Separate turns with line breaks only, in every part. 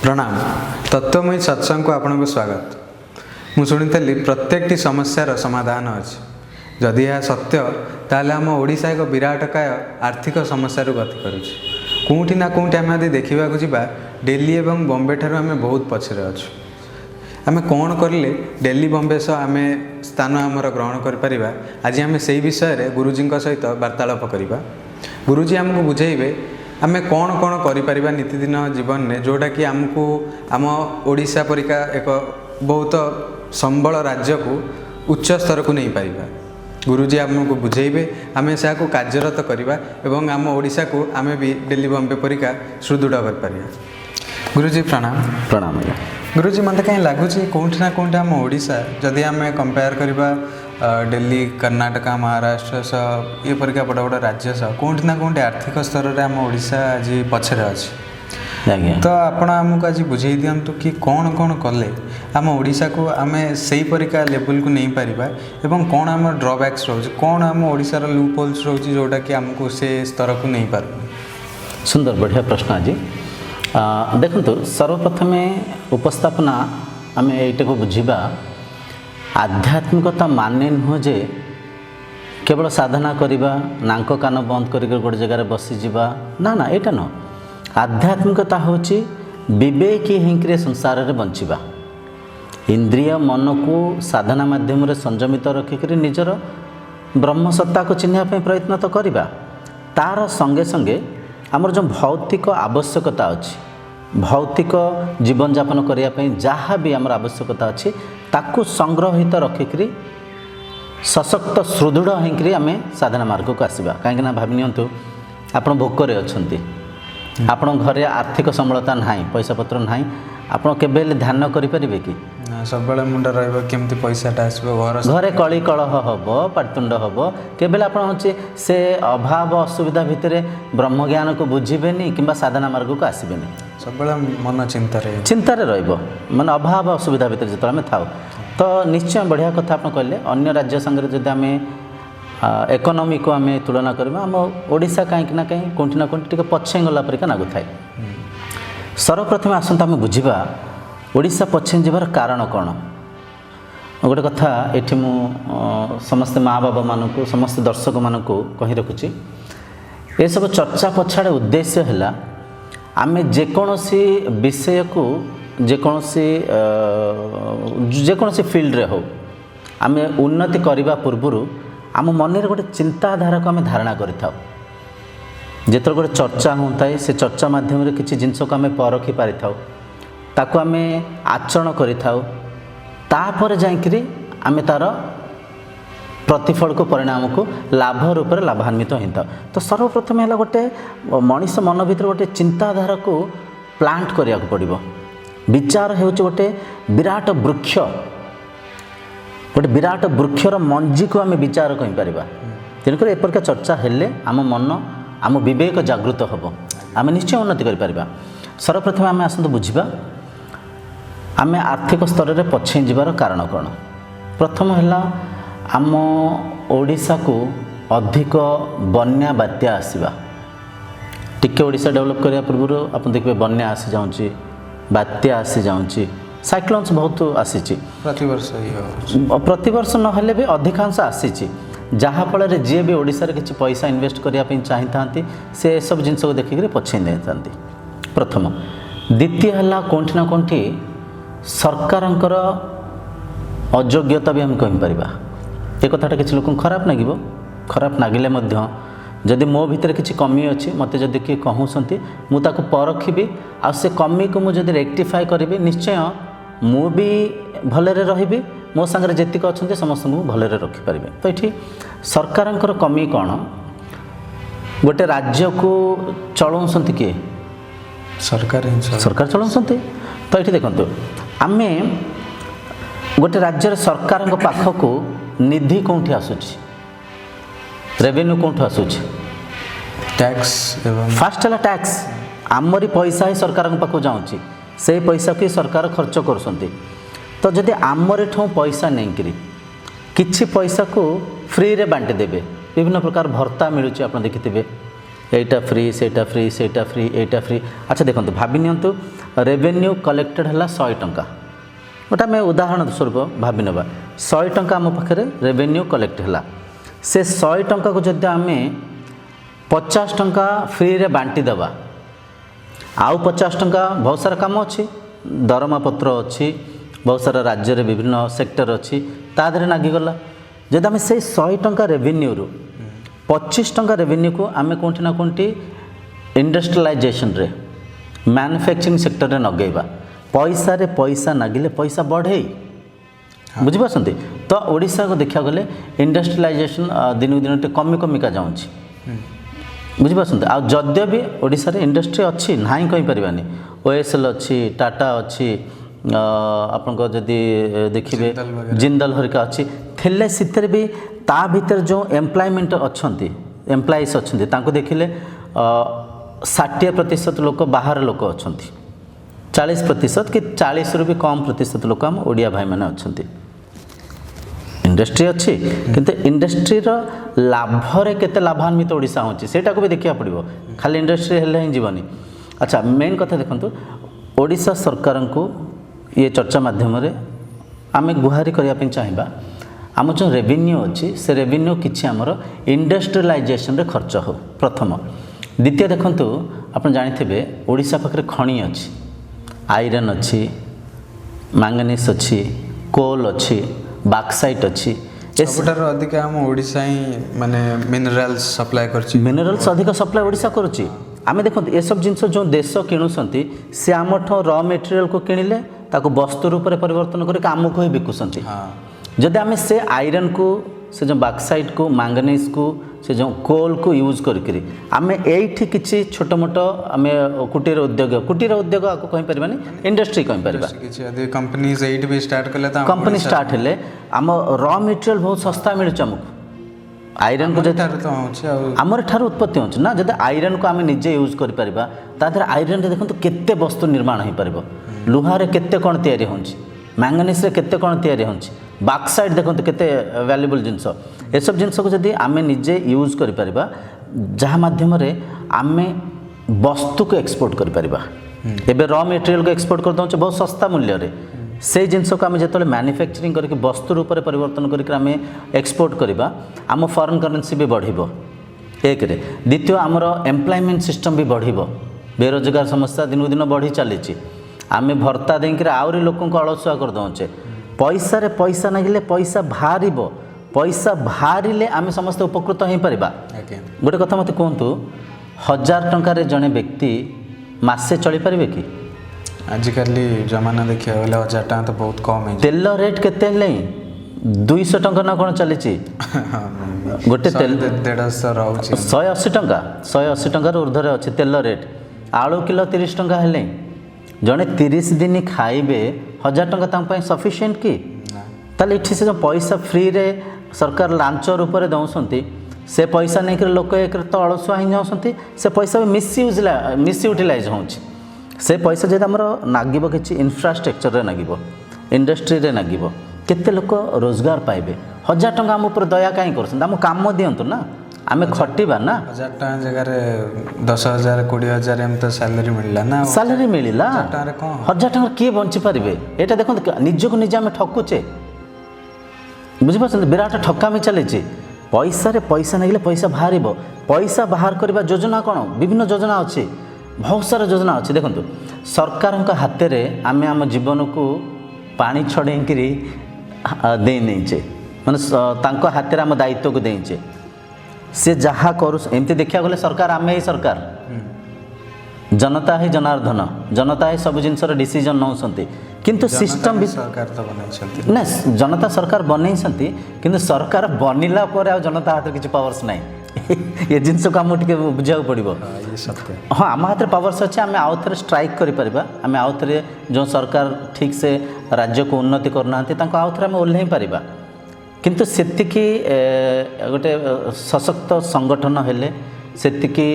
प्रणाम तत्वमयी सत्संग को आपको स्वागत। मु शुणी प्रत्येक समस्यार समाधान अच्छे जदि यह सत्य ताल आम ओडिशा एक विराटकाय आर्थिक समस्या गति करुँच ना कौटी आम यदि देखा जा दिल्ली और बॉम्बे ठार आम बहुत पछरे अच्छु। आम कौन करें दिल्ली बॉम्बे सह आम स्थान आमर ग्रहण कर आज आम से विषय में गुरुजी सहित वार्तालाप करवा। गुरुजी आमको बुझेबे आम कौन कौन कर नीतिदिन जीवन में जोटा कि आमको आम ओडिशा परिका एक बहुत संबल राज्य को उच्च स्तर को नहीं पारिबा। गुरुजी आमको बुझेबे आम से कार्यरत करवा एवं आम ओडिशा को आम भी दिल्ली बॉम्बे परिका सुदृढ़ कर पारिबा। गुरुजी प्रणाम।
प्रणाम।
गुरुजी मत कहीं लगुच कौटी ना कौटी आम ओडिशा जदि आम कंपेयर करवा दिल्ली कर्नाटक महाराष्ट्र सह ये परिका बड़ बड़ राज्य सह कौटी ना कौटी आर्थिक स्तर में आम ओडिशा आज पछरे अच्छे। तो आपण आमको आज बुझे दिंतु कि कौन कौन कले आम ओडिशा को आम से परिका लेवल को नहीं पारिबा एवं कौन आम ड्रॉबैक्स रोज कौन आम ओडिशार लूप होल्स रोज जोटा कि आमको से स्तर को नहीं पार।
सुंदर बढ़िया प्रश्न आज देखु। सर्वप्रथम उपस्थापना आम यहीटा को बुझा आध्यात्मिकता माने नुह जे केवल साधना करवा नाक कान बंद कर गोटे जगार बसीजा ना ना यहाँ न। आध्यात्मिकता हूँ विवेकी हिंक्रे संसार में बंचवा इंद्रिय मन को साधना माध्यम संयमित रखिक निजर ब्रह्मसत्ता को चिन्ह प्रयत्न तो करवा। तार संगे संगे आमर जो भौतिक आवश्यकता अच्छी भौतिक जीवन यापन करने जहाँ भी आमर आवश्यकता अच्छी ताकू संग्रहित रखिक सशक्त सुदृढ़ होकर आम साधना मार्ग को आसवा। कहीं भावनी आप भोकर अच्छा आपण घरे आर्थिक संबलता ना पैसा पत्र ना आपड़ के ध्यान करें कि
सब मुंड रमती पैसाटा
घरे कली कलह हम पाटुंड हम केवल आप से अभाव असुविधा भितर ब्रह्म ज्ञान को बुझेनि कि साधना मार्ग को आसबे
सब मन
चिंतार मान अभाव असुविधा भितर जो आम था तो निश्चय बढ़िया कथा आप कहले। अन्य राज्य संगे जब आम इकोनॉमी को आम तुलना करवा आम ओडिशा कहीं ना कहीं कौटी ना कौटी पछे गला परिका लागू थाए। सर्वप्रथम आसता आम बुझा ओडिशा पछे जबार कारण कौन। गोटे कथा ये मु समस्त माँ बाबा मानक समस्त दर्शक मानक कही रखुची ये सब चर्चा पछाड़े उद्देश्य है आम जेकोसी विषय को जेकोसी फील्ड रे हो आम उन्नति करने पूर्वर आम मन गोटे चिंताधारा को आम धारणा करें जो गोटे चर्चा होता है से चर्चा माध्यम किसी जिनस को आम परखी पारि ताकू आम आचरण कर जाकि आम तार प्रतिफल को परिणाम को लाभ रूप में लाभान्वित होता। तो सर्वप्रथम है गोटे मनीष मन भर गोटे चिंताधारा को प्लांट करिया को पड़िबो। विचार हो गोटे विराट वृक्ष गोटे विराट वृक्षर मंजी को आम विचार कहीपर तेणुकर एपरिका चर्चा हेले आम मन आम विवेक जागृत हम आम निश्चय उन्नति कर। सर्वप्रथम आम आसतु बुझा आम आर्थिक स्तर में पछे जीवार कारण कौन। प्रथम है आम ओडिशा को अधिक बन्या बात्या आसवा टिके ओडिशा डेवलप करने पूर्व आप देखिए बन्या आसी जाऊँगी बात्या आसी जाऊँगी साइक्लोन्स बहुत आसी प्रतिवर्ष ना भी अधिकांश आसी जहाँफल जी भी ओडिशा रे किसी पैसा इन्वेस्ट करने चाही था से सब जिन को देखिक पछे नहीं था। प्रथम द्वितीय है कौटी ना कौटी सरकार अयोग्यता भी हम कहीपर ये कथाटा किसी लोक खराब लगे खराब लगिले जदि मो भीतर किसी कमी अच्छी मत जदि किए कहते मुझे परखी आ से कमी को मुझे रेक्टिफाई करी निश्चय मु भी भलरे रही मो सांगे जेतिक अच्छा समस्त भलरे रखिपारे। तो ये सरकार कमी कौन गोटे राज्य को चलाऊँ किए सरकार चलाऊँ। तो ये देखो आम गोटे राज्य सरकार पाखक निधि कौटी आसूची रेवेन्यू कौटू आसूची
टैक्स
फास्ट है टैक्स आमरी पैसा ही सरकार पाखक जाऊँगी से पैसा को सरकार खर्च कर। तो जदि आमरी ठूँ पैसा नहीं किछि पैसा को फ्री रे बांटी देबे विभिन्न प्रकार भत्ता मिलूँ आप देखिथे এইটা फ्री सेटा फ्री सेटा फ्री एटा फ्री। अच्छा देखो भाभी नियंतु रेवेन्यू कलेक्टेड है 100 टंका गोटे आम उदाहरण स्वरूप भावी ना 100 टंका आम पाखे रेवेन्यू कलेक्ट है से 100 टंका को जब आम 50 टंका फ्री रे बांटी देवा आउ 50 टंका बहुत सारा काम अच्छी दरमा पत्र अच्छी बहुत सारा राज्य रे विभिन्न सेक्टर अच्छी ता देहरे नागिगला जब आम से 100 टंका रेवेन्यू रु 25 टंका रेवेन्यू को आम कौटी ना कौटी इंडस्ट्रियलाइजेशन रे मैन्युफैक्चरिंग सेक्टर रे नगेबा पैसा रे पैसा नागिले पैसा बढ़े बुझिपारती तो ओडिशा को देखा गले इंडस्ट्रियलाइजेशन दिन दिन टे कमी कमिका जाऊँगी बुझिपारती आ जद्य भी ओडिशा रे इंडस्ट्री अच्छी ना कही पारानी ओएसएल अच्छी टाटा अच्छी आपन जदि देखिए जिंदल हरिका अच्छी थे से भी ता भीतर जो एम्प्लॉयमेंट अच्छा एम्प्लॉइज अच्छा तांको देखिले 60% लोक बाहर लोक अच्छा 40% कि 40 रु भी कम प्रतिशत लोक आम ओडिया भाई मैंने अच्छा इंडस्ट्री अच्छी किंतु इंडस्ट्री लाभरे केते लाभान्वित ओडिशा होची सेटा को भी देखिया पड़िबो खाली इंडस्ट्री हेले ही जीवनी। अच्छा मेन कथा देखंतु ओडिशा सरकार को ये चर्चा माध्यम रे आमे गुहारी करिया पे चाहिबा आम जो रेवेन्यू अच्छी से रेवेन्यू किछि हमर इंडस्ट्रियलाइजेशन रे खर्च हो प्रथम। द्वितीय देखंतु आपण जानिथिबे ओडिशा पाखरे खणी अच्छी आयरन अच्छी मैंगनीज अच्छी कोल अच्छी बाक्साइट अच्छी
सबुठार अधिक आम ओडिशा ही माने मिनरल्स सप्लाई करछि
मिनरल्स अधिक सप्लाई ओडिशा करुछि। आम देखो ये सब जिनस जो देश किणुसंती से आमठ रॉ मटेरियल को किणिले ताको वस्तु रूप में परिवर्तन करके आमको ही बिकुसंती। जदि आम से आयरन को से जो बाक्साइट को मैंगनीज को से जो कोल को यूज करके आम एठी किछि छोट मोट आम कुटीर उद्योग आपको कहि परबानी इंडस्ट्री कहि परबा
किछि यदि कंपनीज एठी भी स्टार्ट करले त
कंपनी स्टार्ट हेले आम रॉ मटेरियल बहुत सस्ता मिलुछ हमको आयरन को आमर ठार उत्पत्ति होची ना जदि आयरन को आम निजे यूज कर परिबा तादर आयरन रे देखंतु केते वस्तु निर्माण हो परिबो लुहारे केते कोन तयारी होची मैंगनीज रे केते कोन तयारी होची बाक्साइट देखंतु केते वैल्यूएबल जिंस ए सब जिंस को जदि आम निजे यूज कर परिबा जहा माध्यम रे आम वस्तु को एक्सपोर्ट कर परिबा एबे रॉ मटेरियल को एक्सपोर्ट कर दउछ बहुत सस्ता मूल्य रे से जिनस को आम जो मैन्युफैक्चरिंग करके वस्तु रूप में परिवर्तन करके आम एक्सपोर्ट करवा आम फॉरेन करेंसी भी बढ़िबो एक रे। द्वितीय आमर एम्प्लॉयमेंट सिस्टम भी बढ़िबो बेरोजगार समस्या दिन दिन बढ़ी चली आम भर्ता देकर आहरी लोक अलसुआ कर दौचे पैसा रे पैसा नागिले पैसा बाहरिले आम समस्त उपकृत हो पारिबा। गोटे कथा मत कहतु 1000 टंका जड़े व्यक्ति मासे चली पारे कि
आजिकल जमाना देखिए 1000 टका तो बहुत कम है
तेल रेट केते 200 टंका ना कौन चली गोटे तेल 180 टंका 180 टंकार ऊर्धर अच्छे तेल रेट आलू किलो 30 टंका हेले जड़े 30 दिन खाइबे 1000 टंका सफिशिएंट कि ताले इठी से जो पैसा फ्री रे सरकार लांच रूप में दौंसती से पैसा नहीं कर लोक एक तो अलसुआ ही जाऊँगी से पैसा भी मिसयूटिलाइज होची से पैसा जब आम नागिब कि इनफ्रास्ट्रक्चर नागिब इंडस्ट्री रे नागिब केते लोक रोजगार पाइबे 1000 टंका आम उपर दया कहीं कर काम दिंतु ना आम खटिबा ना
1000 टका जगह 10,000 20,000 एम तो सैलरी मिलला ना
सैलरी मिलला 1000 टका किए बंची पारे यहाँ देखो निज को निजे आम ठकुचे बुझिपार विराट ठकामी चली पैसा रे पैसा नहीं पैसा बाहर पैसा बाहर करने योजना कौन विभिन्न योजना अच्छी बहुत सारा योजना अच्छी देखो सरकार हाथ में आम आम जीवन को पानी छड़े देचे मानने हाथ में आम दायित्व को देचे से जहाँ करू एमती देखा गले सरकार आम ही सरकार जनता ही जनार्दन जनता ही सब जिनस डिसीजन नौंती किंतु सिस्टम भी
सरकार तो बनाई
ना जनता सरकार बनई किंतु सरकार बनला जनता हाथ किसी पावर्स ना ये जिनस को आमको टे बुझा पड़ो हाँ आम हाथ में पावर्स अच्छे आम आउ थे स्ट्राइक करें आम आउ थे जो सरकार ठीक से राज्य को उन्नति करना आउ थे आम ओह्ल पारिबा किंतु सेतिकी गोटे सशक्त संगठन हेले सेतिकी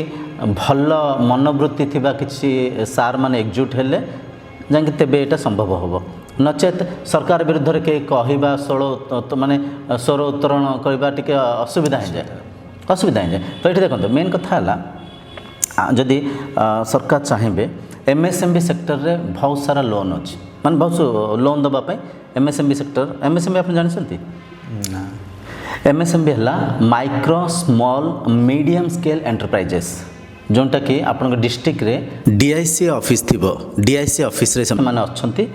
भल मनोवृत्ति थिबा किसी सार माने एकजुट हेले जाके तेबे एटा संभव होबो नचेत सरकार विरुद्ध रे के कहबा माने स्वर उत्तोलन करबा टिके असुविधा हो जाए तो ये देखो मेन कथा है जदि सरकार चाहिए एमएसएमई सेक्टर रे बहुत सारा लोन अच्छी माने बहुत लोन दबापी एमएसएमई सेक्टर एमएसएमई आप जानते
ना
एमएसएमई है micro small medium scale enterprises जोटा कि आप डिस्ट्रिक्ट रे डीआईसी ऑफिस थी डीआईसी ऑफिस रे माने अच्छी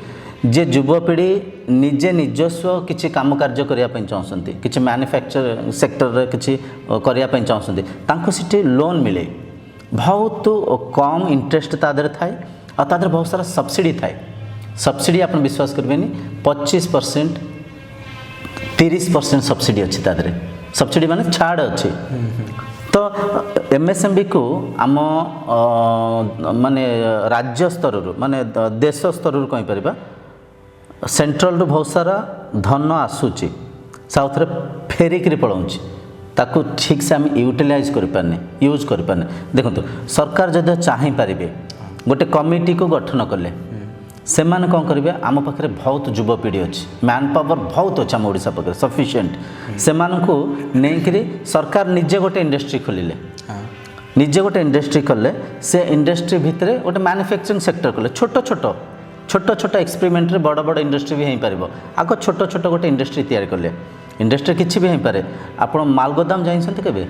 जे युवपीढ़ी निजे निजस्व किसी काम कार्य करने चाहते किसी मैन्युफैक्चर सेक्टर रे किसी करने चाहते सीटी लोन मिले बहुत कम इंटरेस्ट तादर थाए और तादर बहुत सारा सब्सिडी थाए सब्सिडी आप विश्वास करें 25% 30% सब्सिडी अच्छी तादर सब्सिडी माने छाड़ अच्छी तो एमएसएमई को आम माने राज्य स्तर माने देश स्तर कहीं पार सेंट्रल रू बहुत सारा धन आसूची साउथ रे फेरिक पलाऊँच ताकू ठीक से आम यूटिलाइज करें यूज करें देखो सरकार जदि चाहिए गोटे कमिटी को गठन कले से मैंने कौन करेंगे आम पाखे बहुत युवपीढ़ी अच्छी मैन पावर बहुत अच्छे आम ओडिशा पाखे सफिशिएंट से नहीं सरकार निजे गोटे इंडस्ट्री खोलिले निजे गोटे इंडस्ट्री कले से इंडस्ट्री भितर गोटे मैन्युफैक्चरिंग सेक्टर कले छोट छोट एक्सपेरिमेंट रे बड़ बड़ इंडस्ट्री भी हो पार आग छोट छोट गोटे इंडस्ट्री तैयारी कले इंडस्ट्री किसी भी हो पारे आप मालगोदाम जानते केवे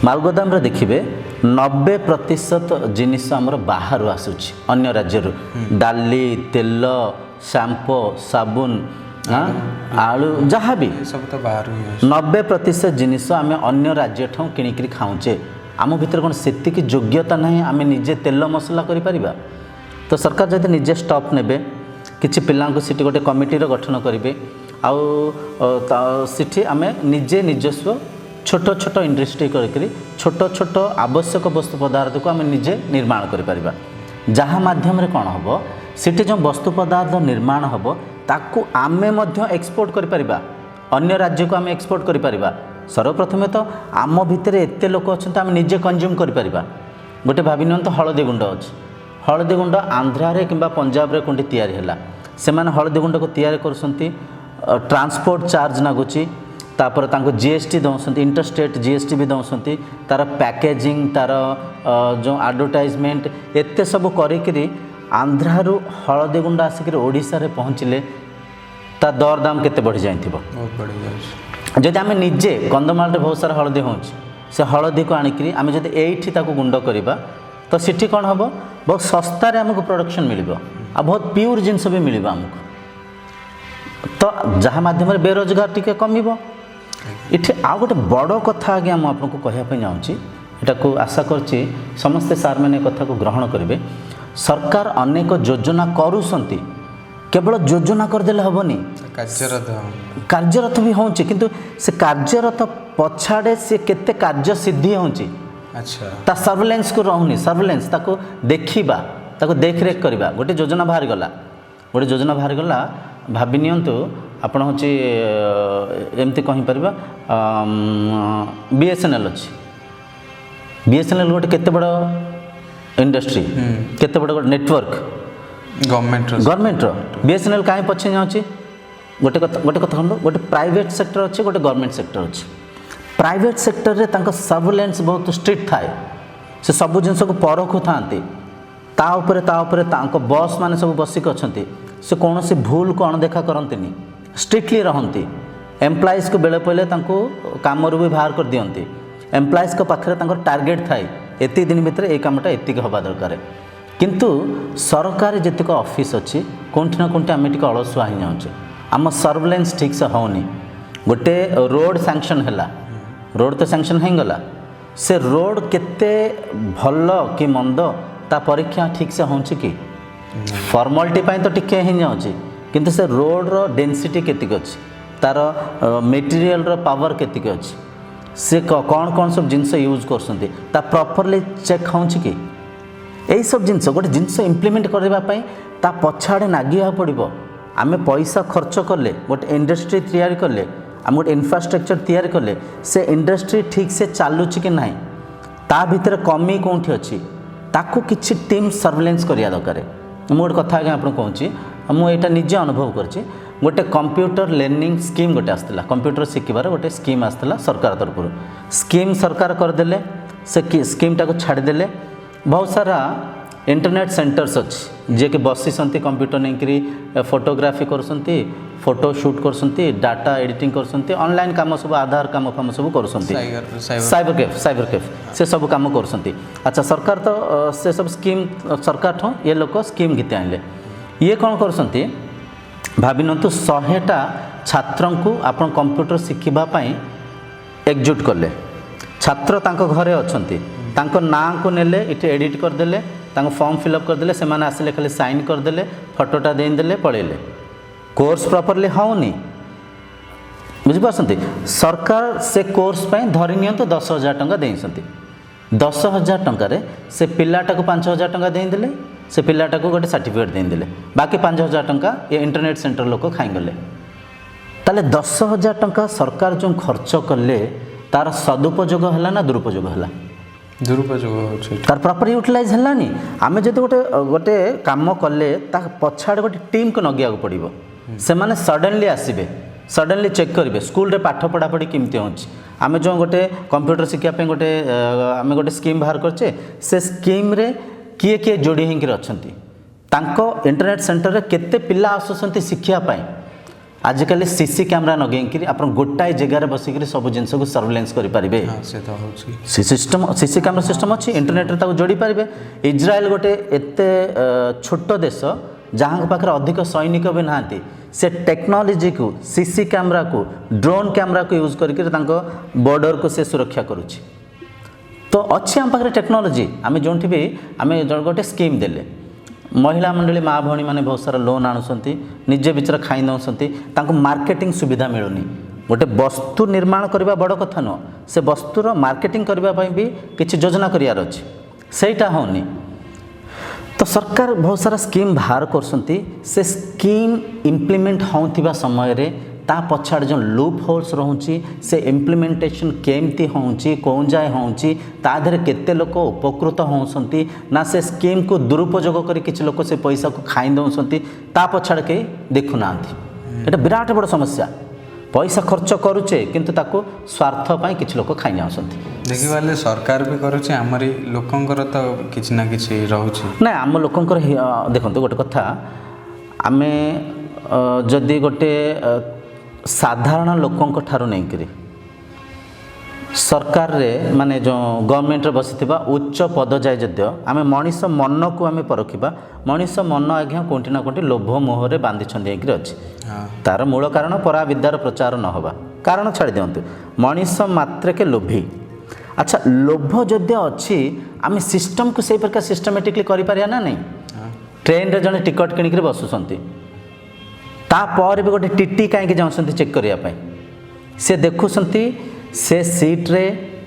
मालगोदाम रे देखिए 90% जिनिस आमर बाहर आसूची अन्य राज्य डाली तेल शैम्पू साबुन आलू जहाँ भी
सब तो बाहर
90% जिनिस आम अन्य राज्य ठाऊ किणिकी खाऊचे आम भीतर कौन से योग्यता ना आम निजे तेल मसला करिपरिबा तो सरकार जब निजे स्टॉप नेबे किछि पिलांको सिटी गोटे कमिटी गठन करेंगे आउ सिटी आम निजे निजस्व छोट छोट इंडस्ट्री करी छोट छोट आवश्यक वस्तु पदार्थ को आम निजे निर्माण करिपरिबा जहाँ माध्यम रे कौन हम सिटी जो वस्तु पदार्थ निर्माण हम ताकू आमे मध्य एक्सपोर्ट करिपरिबा अन्य राज्य को आम एक्सपोर्ट करिपरिबा सर्वप्रथम तो आम भितर एते लोक अच्छा आम निजे कंज्यूम करिपरिबा गोटे भावी नियंत हलदी गुंड अच्छी हलदी गुंड आंध्रा रे किंबा पंजाब रे कोंटी तैयारी हैला से माने हलदी गुंड को तैयारी करसंती ट्रांसपोर्ट चार्ज नागुची तापर तांको जीएसटी दौसंती इंटरस्टेट जीएसटी भी दौसंती तार पैकेजिंग तार जो एडवर्टाइजमेंट एते सब करिकरी आंध्रा रु हलदी गुंड आसिक ओडिशा रे पहुँचले ता दर दाम केते बढ़ी जाइथिबो
बहुत बढ़ी जाय
जदि आम निजे कंदमाल रे बहुत सारा हलदी होउची से हलदी को आनिकरी आम जदि एठी ताको गुंड करिबा तो सिटी कौन हम बहुत सस्तार आमको प्रोडक्शन मिल आ बहुत प्योर जिनस भी मिल आमको तो जहाँ माध्यम बेरोजगार टी कम इटे आउ गोटे बड़ कथा आगे आपको कहवाई जाऊँगी यहाँ को आशा करछि समस्ते सार मैंने कथा को ग्रहण करेंगे सरकार अनेक योजना करुँच केवल योजना करदेले हेनी कार्यरत भी होउछि किंतु से कार्यरत पछाड़े से केते कार्य सिद्धि होउछि
अच्छा
ता सर्वेलेंस को रहूनी सर्वेलेंस ताको देखिबा ताको देखरेख करवा गोटे योजना बाहर गला भाभी नियंतु आपण होची एमती कहि परबा बीएसएनएल अच्छी बीएसएनएल गोटे केते बड़ इंडस्ट्री केते बड़ नेटवर्क गवर्नमेंट बीएसएनएल कहीं पछे जाउची गोटे कथा गोटे प्राइवेट सेक्टर अच्छे गोटे गवर्नमेंट सेक्टर अच्छे प्राइवेट सेक्टर रे तांको सर्वेलेंस बहुत स्ट्रिक्ट थाए से सब जिनस को परखु थांती तांको बॉस माने सब बसिक अछंती से कौन से भूल को अणदेखा करंतिनी स्ट्रिक्टली रहंती एम्प्लॉइज को बेले पहले तांको कामरू भी बाहर कर दियंती एम्प्लॉइज को पाखरे तांको टार्गेट थाए एति दिन भितर ए कामटा एतिक हवा दरकार किंतु सरकारी जेतिक ऑफिस अच्छी कोंठी ना कोंठी आम टिके अलसुआ हो जाऊँ आम सर्वेलेंस ठीक से होनी गोटे रोड सैंक्शन है रोड तो सैंक्शन हो गला से रोड केते भल कि मंद ता परीक्षा ठीक से होची कि फॉर्मालिटी तो टिके ही जाऊँगी किंतु से रोड रो डेंसिटी केतिक अच्छी तार मटेरियल रो पावर केतिक अच्छी से कौन सब जिनस यूज करसंती ता प्रॉपर्ली चेक होची कि यही सब जिनस गोटे जिनस इम्प्लीमेंट करने ता पछाड़े नागिया पड़ो आम पैसा खर्च कले गोटे इंडस्ट्री तैयारी कले आम गोटे इन्फ्रास्ट्रक्चर तैयारी कले से इंडस्ट्री ठीक से चलुची कि ना ता भीतर कमी कौटी अच्छी ताकू किसी टीम सर्वेलेंस करिया दरकार मु गोटे कथा आगे आपको कहूँ मुझे निजे अनुभव करछि गोटे कंप्यूटर लर्निंग स्कीम गोटे आसला कंप्यूटर शिखबार गोटे स्कीम आसला सरकार तरफ स्कीम सरकार करदेले से स्कीमटा को छाड़देले बहुत सारा इंटरनेट सेंटर्स अच्छी जे कि बसीसंती कंप्यूटर नहीं फोटोग्राफी करसंती फोटो शूट करसंती डाटा एडिटिंग करसंती ऑनलाइन काम सब आधार काम फाम सब करसंती साइबर कैफ से सब काम करसंती। अच्छा सरकार तो से सब स्कीम सरकार ठो ये लोग स्कीम गीते आनले ये कौन करसंती भाविनतु 100टा छात्र को आपण कंप्यूटर शिखिबा पई एकजुट करले छात्र तांको घरे अछंती तांको नाँ को नेले इटे एडिट करदेले तांको फॉर्म फिलअप करदेले से माने आसिले खाली साइन करदेले फोटोटा देदेले पळेले कोर्स प्रॉपर्ली होनी बुझिपारसंती सरकार से कोर्स पई धरि नियंतो 10,000 टंका देइसंती 10,000 टंका रे से पिलाटा को 5,000 टंका देदेले से पिलाटा को गोटे सर्टिफिकेट देदेले बाकी 5,000 टंका ये इंटरनेट सेंटर लोक खाइगले ताले 10,000 टंका सरकार जो खर्च कले तार सदुपयोग है ना दुरुपयोग है
दुरुपयोग होछि
तार प्रॉपर यूटिलाइज हलानी आमे जदि गोटे गोटे काम कले ता पछाड़ गोटे टीम को नगिया को पड़िबो से माने सडनली आसीबे सडनली चेक करेंगे स्कूल रे पाठ पढ़ा पढ़ी केमती होछि आमे जो गोटे कंप्यूटर शिक्षा पे गोटे आमे गोटे स्कीम बाहर करछे से स्कीम रे किए किए जोड़ी हिंकी अछंती तांको इंटरनेट सेंटर रे केते पिला आसुसंती शिक्षा पाई आजिकल सीसी कैमरा नगेंकि आप गोटाए जगार बसिक सब जिन को सर्वेलेंस करेंगे सीसी कैमरा सिस्टम अच्छी इंटरनेट रे जोड़ी पारे इज्राएल गोटे एत छोट देश जहाँ पाखे अधिक सैनिक भी नहांती से टेक्नोलोजी को सीसी कैमरा को ड्रोन कैमरा को यूज करके बॉर्डर को से सुरक्षा करुच्ची तो अच्छी आम पाखे टेक्नोलोजी आम जो भी आम गोटे स्कीम देले महिला मंडली माँ भौणी मैंने बहुत सारा लोन आणुसंती निजे बिचरा खाई नौसंती तांको मार्केटिंग सुविधा मिलुनी गोटे वस्तु निर्माण करबा बड़ कथा न से वस्तुर मार्केटिंग करबा पई भी किछि योजना करियार अछि सेटा होनी तो सरकार बहुत सारा स्कीम बाहर करसंती से स्कीम इम्प्लीमेंट होउथिबा समय रे ता पछाड़ जो लूप होल्स रहउची से इम्प्लीमेंटेशन केमती होउची कोन जाय होउची ता धरे केते लोक उपकृत होउसंती ना से स्कीम को दुरुपयोग करी किछ लोक से पैसा को खाई दउसंती ता पछाड़ के देखु नांती एटा विराट बड़ समस्या पैसा खर्च करूचे किंतु ताको स्वार्थ पई किछ लोक खाई जाउसंती
देखिबाले सरकार भी करूचे हमरी लोकंकर तो किछ ना किछ रहउची
ना हम लोकंकर देखंतु गोटे कथा आमे जदि गोटे साधारण लोकों ठारू नहीं करी सरकार रे माने जो गवर्नमेंट रे बसिथिबा उच्च पद जाय जद्य आमे मनीष मन को आमे परखिबा मनीष मन आज्ञा कोंटी ना कोंटी लोभ मोह रे बांधी छंदी कि अछि तार मूल कारण परा विद्यार प्रचार न होबा कारण छाड़ी दियंतु मनीष मात्र के लोभी अच्छा लोभ जद्य अछि आमे सिस्टम को सेही प्रकार सिस्टमैटिकली करि पारिया ना नहीं ट्रेन रे जने टिकट किनिक बसुसंती तापर भी गोटे टीटी कहीं जाऊँ चेक करने से देखुंट से सीट रे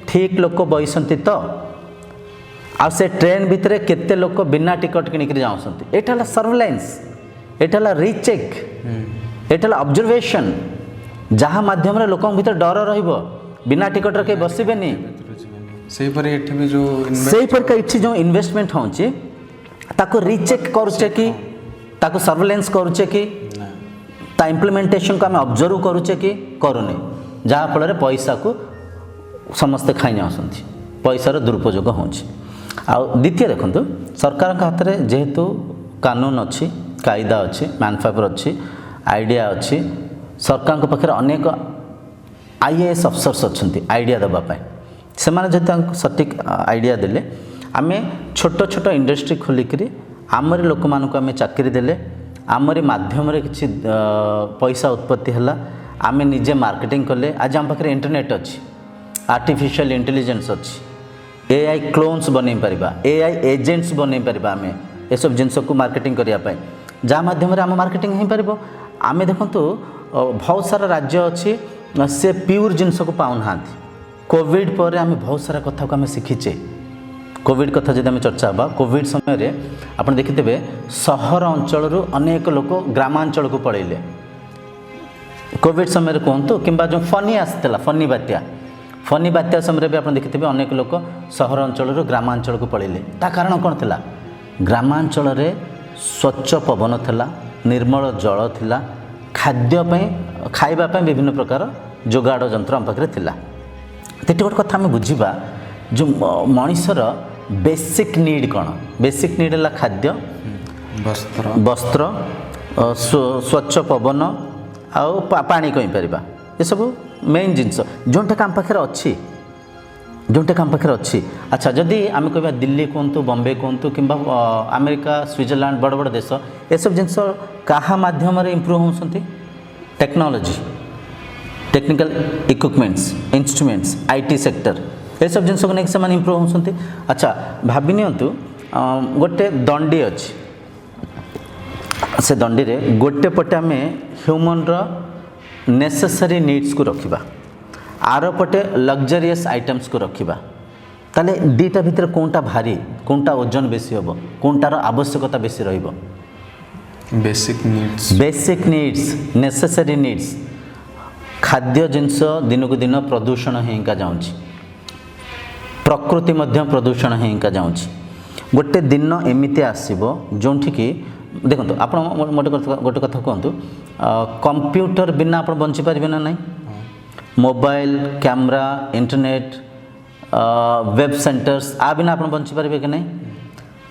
ठीक लोक बईसंती तो आ से ट्रेन भितर केते लोक बिना टिकट किनिक जाऊँ एटा सर्वेलेंस एटा रीचेक एटा ऑब्जर्वेशन जहाँ माध्यम लोक भीतर डर रहिबो बिना टिकट रे बसबेनी जो इन्वेस्टमेंट होची ताको रीचेक करूचे कि ताको सर्वेलेंस करूचे कि ता इम्प्लीमेंटेशन को आम ऑब्जर्व करूचे कि करूनी जहाँ फल पैसा को समस्ते खाई जाऊँच पैसार दुरुपयोग होची आ द्वितीय देखो सरकार हाथ में जेहेतु कानून अच्छी कायदा अच्छी मैनुफैक्चर अच्छी आइडिया अच्छी सरकार पाखे अनेक आईएएस अफसर्स अच्छा आइडिया देवाई से जो सटीक आइडिया देले आम छोट छोट इंडस्ट्री खोलिक आमरी लोक मानक आम चाकरी देले आमरी माध्यम किसी पैसा उत्पत्ति है आम निजे मार्केटिंग कले आज आम पाखे इंटरनेट अच्छी आर्टिफिशियल इंटेलिजेंस अच्छी एआई क्लोन्स बन पारिबा एआई एजेंट्स बन पारिबा आम ये सब जिनस को मार्केटिंग करने जहाँ माध्यम आम मार्केटिंग हो पार आम देखूँ बहुत सारा राज्य अच्छी से प्योर जिनस को पाऊना कोविड पर आम बहुत सारा कथा को आम शिखीचे कोविड कथा जब आम चर्चा हाँ कोविड समय आप देखिथे सहर अंचल अनेक लोक ग्रामांचल को पलैले कोविड समय कहतु कि जो फनी आसाला फनी बात्या समय भी आप देखिथे अनेक लोक सहर अंचल ग्रामांचल को पलैले ता कारण कौन था ग्रामांचल स्वच्छ पवन था निर्मल जल थिला खाद्यपाई खाइबापी विभिन्न प्रकार जोगाड़ जंत्र आम पाखे थिला तेटी गोटे कथा आम बुझा जो मनीषर बेसिक नीड कौन बेसिक नीड है खाद्य
वस्त्र
वस्त्र स्वच्छ पवन आउ पानी कहीपर ये सब मेन जिनस जोटा आम पाखे अच्छी जोटा आम पाखे अच्छी अच्छा जदि आम कह दिल्ली कहतु बम्बे कहतु कि अमेरिका स्विट्जरलैंड बड़ बड़ देश ये सब जिनस क्या माध्यम इम्प्रूव होती technology technical equipments instruments IT sector ये सब जिन को नहीं से इम्प्रूव होती अच्छा भाभी नियंतु गोटे दंडी अच्छी से दंडी रे गोटे पटे आम ह्यूमन नेसेसरी नीड्स को रखा आर पटे लग्जरियस आइटम्स को रखा ताले दीटा भितर कौनटा भारी कौनटा ओजन बेसी हम कौनटार आवश्यकता बेसी रहिबो बेसिक नीड्स नेसेसरी नीड्स खाद्य जिनस दिन को दिन प्रदूषण होगा जाऊँगी प्रकृति मध्य प्रदूषण होगा जाऊँगी गोटे दिन एमती आसो जो देखो आप गोटे कथा कहतु कंप्यूटर बिना आप बंची पारे ना नहीं mobile camera internet web centres आ बिना आप बंची पारे कि नहीं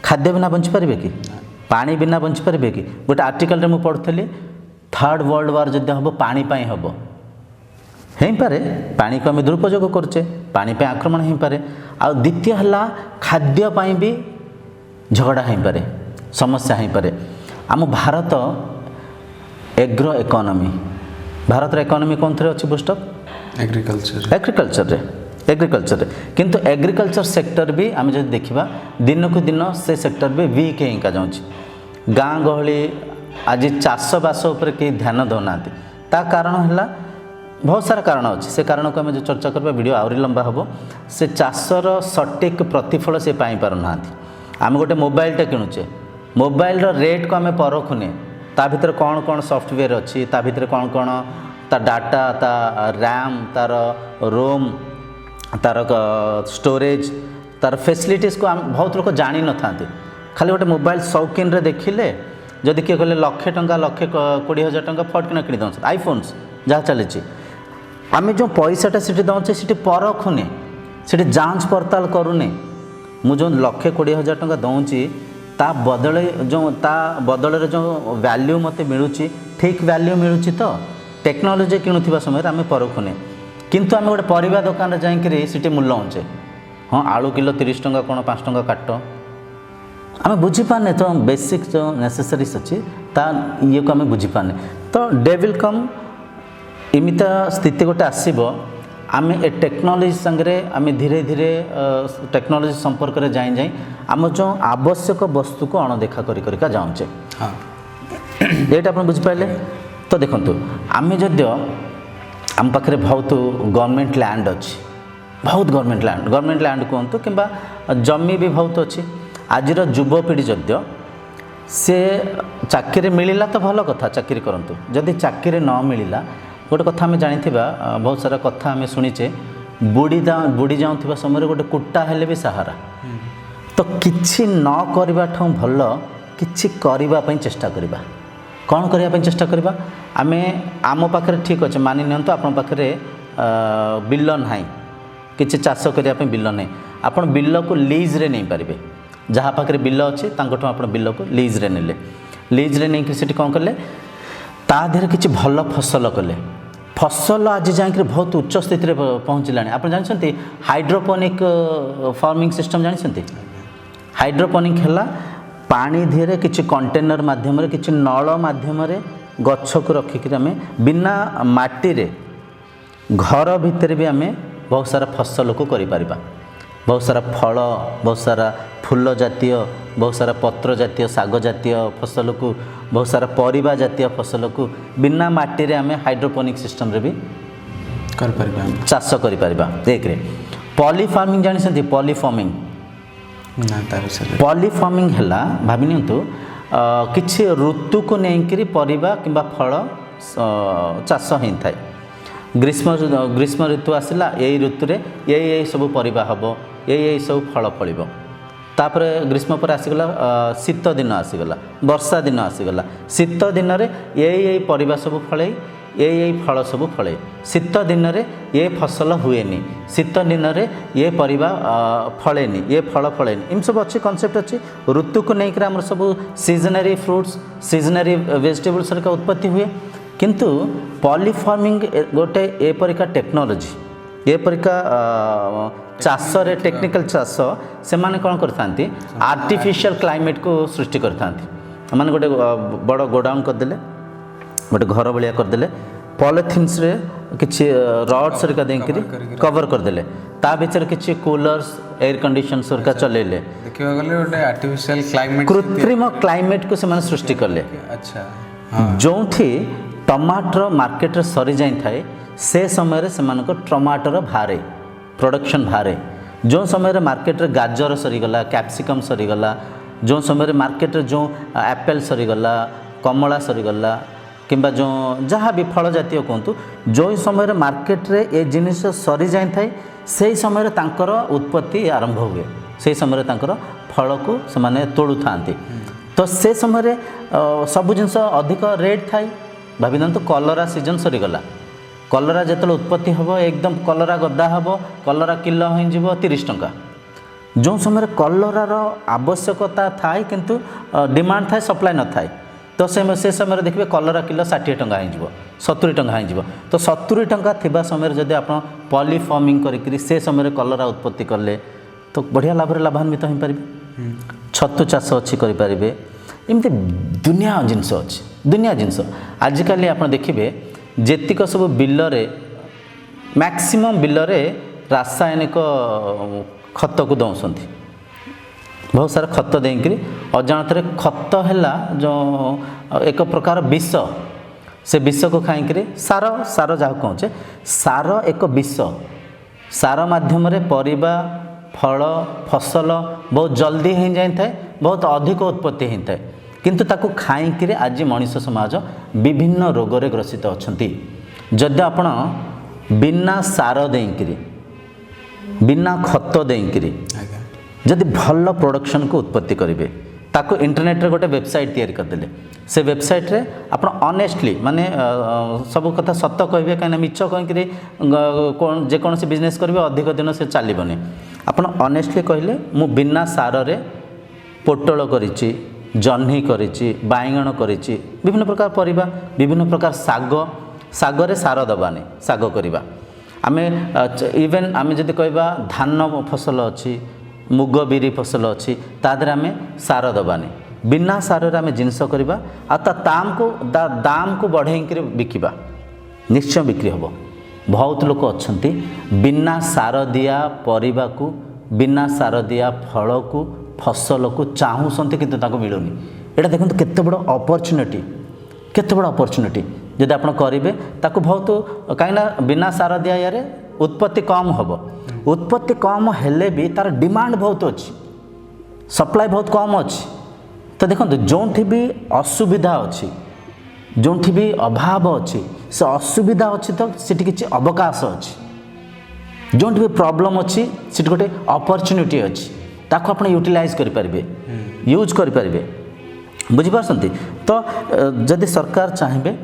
खाद्य बिना बंची पारे कि पानी बिना बंची पारे कि गोटे आर्टिकल रे मु पढ़ुली 3rd वर्ल्ड वार जब हम पानी हम हो पारे पानी को आम दुरुपयोग करचे पानी पे आक्रमण हो पारे आ द्वितीय है खाद्य भी झगड़ा हो पारे समस्या हो पारे आम Bharat agro economy Bharat economy कौन थे अच्छी पुस्तक एग्रीकल्चर किंतु एग्रीकल्चर सेक्टर भी आम जब देखा दिन को दिन से सेक्टर भी वीक होगा जाऊँगी गाँ गहली आज चाषबास कहीं ध्यान देना ता कारण है बहुत सारा कारण अच्छे से कारण को आम जो चर्चा करवा वीडियो आहरी लंबा हम से चाषर सटीक प्रतिफल से पाई पार ना आम गोटे मोबाइलटा किणुचे मोबाइल रेट को आम परखुने ता भीतर कौन कौन सॉफ्टवेयर अच्छी ता भीतर कौन कौन ता डाटा ता रैम तार रोम तार स्टोरेज तार फैसिलिटीज को बहुत लोग जानी न था खाली गोटे मोबाइल शौकीन रे देखिले जदि किए कहले 1,20,000 टंका फटकिना किणी दौन आईफोन्स जहाँ चली आम जो पैसाटा से दौचे से परखुने से जांच पड़ताल करूने मुझे 1,20,000 टंका दौची ता बदल जो वैल्यू मत मिलूँ ठीक वैल्यू मिलूँ तो टेक्नोलोजी किणुवा समय आम परखुने किंतु आम गोटे परिवा दुकान जाकि सीटी मूल्य हाँ आलू किलो 30 टंका कौन 5 टंका काट आम बुझीपारे तो बेसिक जो नेसेसरीज अच्छी ता ये को आम बुझीपारे तो डे विल कम इमिता स्थिति गोटे आसब आम ए टेक्नोलोजी संगे आम धीरे धीरे टेक्नोलोजी संपर्क में जाई जाई आम जो आवश्यक वस्तु को अणदेखा कर जाऊँचे
हाँ
ये आप बुझिपारे तो देखो आम जदियो आम पाखे बहुत गवर्नमेंट लैंड अच्छी बहुत गवर्नमेंट लैंड कहतु कि जमी भी बहुत अच्छी आज युवपीढ़ी जदियो से चाकरी मिलला तो भल कथा चाकरी करंतु जदि चाकरी न मिलला गोटे कथा आम जानी बहुत सारा कथा आम शुणीचे बुड़ी जाऊँ समय गोटे कुटा हेले भी सहारा तो किछि न करबा ठों भल किछि करबा पई चेष्टा करबा कौन करबा चेष्टा करबा आमे आम पाखे ठीक अच्छे मानि नियंतु आपन पाखे बिल ना किछि चाष करबा पई बिल नहीं आपन बिल को लीज रे नहीं पारिबे जहाँ पाखे बिल अच्छे तांकठो आपन बिल को लीज रे नेले लीज रे नहीं कि कौन कले ता देहरे किछि भल फसल कले फसल आज जाकर बहुत उच्च स्थिति में पहुँचला आप जानते हाइड्रोपोनिक फार्मिंग सिस्टम जानते हाइड्रोपोनिक है पानी धीरे किसी कंटेनर माध्यम किसी नल माध्यम गछ को रखिक आम बिना माटी रे घर भितर भी आम बहुत सारा फसल को करिपारिबा बहुत सारा फल बहुत सारा फूल जातीय बहुत सारा पत्र जातीय साग जातीय फसल को बहुत सारा परिबा जातीय फसल को बिना माटी रे आम हाइड्रोपोनिक सिस्टम रे भी चाष करिपारिबा एक रे पॉली फार्मिंग जानते पॉली फार्मिंग पॉली फार्मिंग है भाभी नियंतु किछि ऋतु को लेकर परिबा किंबा फल चाष होता है ग्रीष्म ऋतु आसला यही ऋतु रे यही सब परिबा हबो यही सब फल फलिबो तापरे ग्रीष्म पर आसीगला शीत दिन आसीगला वर्षा दिन आसीगला शीत दिन रे यही परिबा सब फले ये फल सब फले शीत दिन में ये फसल हुए शीत दिन में ये परिबा फलेनी ये फल फलेनी एम सब अच्छी कॉन्सेप्ट अच्छी ऋतु को लेकर आम सब सीजनरी फ्रूट्स सीजनरी वेजिटेबल्स का उत्पत्ति हुए किंतु पॉलीफार्मिंग गोटे एपरिका टेक्नोलोजी एपरिका चाष रे टेक्निकल चाष से माने कौन करथांती आर्टिफिशियल क्लाइमेट को सृष्टि करथांती माने गोटे बड़ गोडाउन करदेले गोटे घर भाया करदेले पॉलिथिन्स रे किछि रॉड्स रे का देंकरी कवर करदेले ता भीतर किछि कूलर्स एयर कंडीशनर्स का चलेले
देखिबा गले गोटे आर्टिफिशियल क्लाइमेट
कृत्रिम क्लाइमेट को से सृष्टि करले
अच्छा
जोठी टमाटर मार्केट रे सरी जाई थाए से समय रे सेमानको टमाटर भारे प्रोडक्शन भारे जो समय मार्केट रे गाजर सरीगला कैप्सिकम सरीगला जो समय मार्केट रे जो एप्पल सरीगला कमला सरीगला किंबा जो जहाँ भी फल जातीय कहतु जो समय मार्केट रे ए जिनिस सरी जाई थाए से समय तांकर उत्पत्ति आरंभ हुए से समय तांकर फल को से माने तोड़ू थांती तो से समय सब जिनस अधिक रेट थाई भाभी तो कलरा सीजन सरीगला कलरा जो उत्पत्ति हम एकदम कलरा गदा हम कलरा किलो हो 30 टंका जो समय कलरार आवश्यकता थाए किंतु डिमांड थाए सप्लाई न थाए तो से समय देखिए कलरा किलो 60 टंका हो 70 टंका हो तो 70 टंका थिबा समय जदि आप पॉली फार्मिंग करी से समय कलरा उत्पत्ति कले तो बढ़िया लाभ लाभान्वित हो पारे छतु चाष अच्छी करें एमती दुनिया जिनस अच्छी दुनिया जिनस आजिकल आप देखिए जेतिक सब बिलरे मैक्सिमम बिलरे रासायनिक खत को दौंसती बहुत सारा खत देकरी अजाणत खत है जो एक प्रकार विष से विष को खाई सार सार जहाँ कहे सार एक विष सार माध्यम परिबा फल फसल बहुत जल्दी हो जाए बहुत अधिक उत्पत्ति होता है किंतु ताकू खाई आज मनीष समाज विभिन्न रोगरे ग्रसित अच्छा जदि आपण बिना सार देकरी बिना खत देकरी जदि भल प्रोडक्शन को उत्पत्ति करेंगे ताको इंटरनेट रे गोटे वेबसाइट तैयारी करदेले से वेबसाइट रे आपण ऑनेस्टली माने सब कथा सत्य कहबे कहीं मिछ कहीं जेकोसी बिजनेस करेंगे अधिक दिन से चलबनी आपण ऑनेस्टली कहले मु बिना सार रे पोटल करिछि जह्नी करिछि बाइगण करिछि विभिन्न प्रकार परिबा विभिन्न प्रकार साग सागरे सार दबानी साग करिबा आमे इवेन आमे जदि कहबा धान फसल अछि मुग बिरी फसल अच्छी तादर आम सार दबानी बिना सारे आम जिनस करवा दाम को बढ़े बिकवा निश्चय बिक्री हम बहुत लोक अच्छा बिना सार दिया परिबा को बिना सार दिया फल को फसल को चाहूँगी किंतु मिलूनी यहाँ देखो केते बड़ अपॉर्चुनिटी केते बड़ अपॉर्चुनिटी जब आप करेंगे ताको बहुत कहीं बिना सार दिया यार उत्पत्ति कम हम उत्पत्ति कम हेले भी तार डिमांड बहुत अच्छी सप्लाई बहुत कम अच्छी तो देखो जो भी असुविधा अच्छी जो भी अभाव अच्छी से असुविधा अच्छी तो सीटी किसी अवकाश अच्छी जो भी प्रॉब्लम अच्छी सीटी गोटे अपॉर्चुनिटी अच्छी ताको आप यूटिलाइज करें यूज करें बुझीपारती तो जदि सरकार चाहिए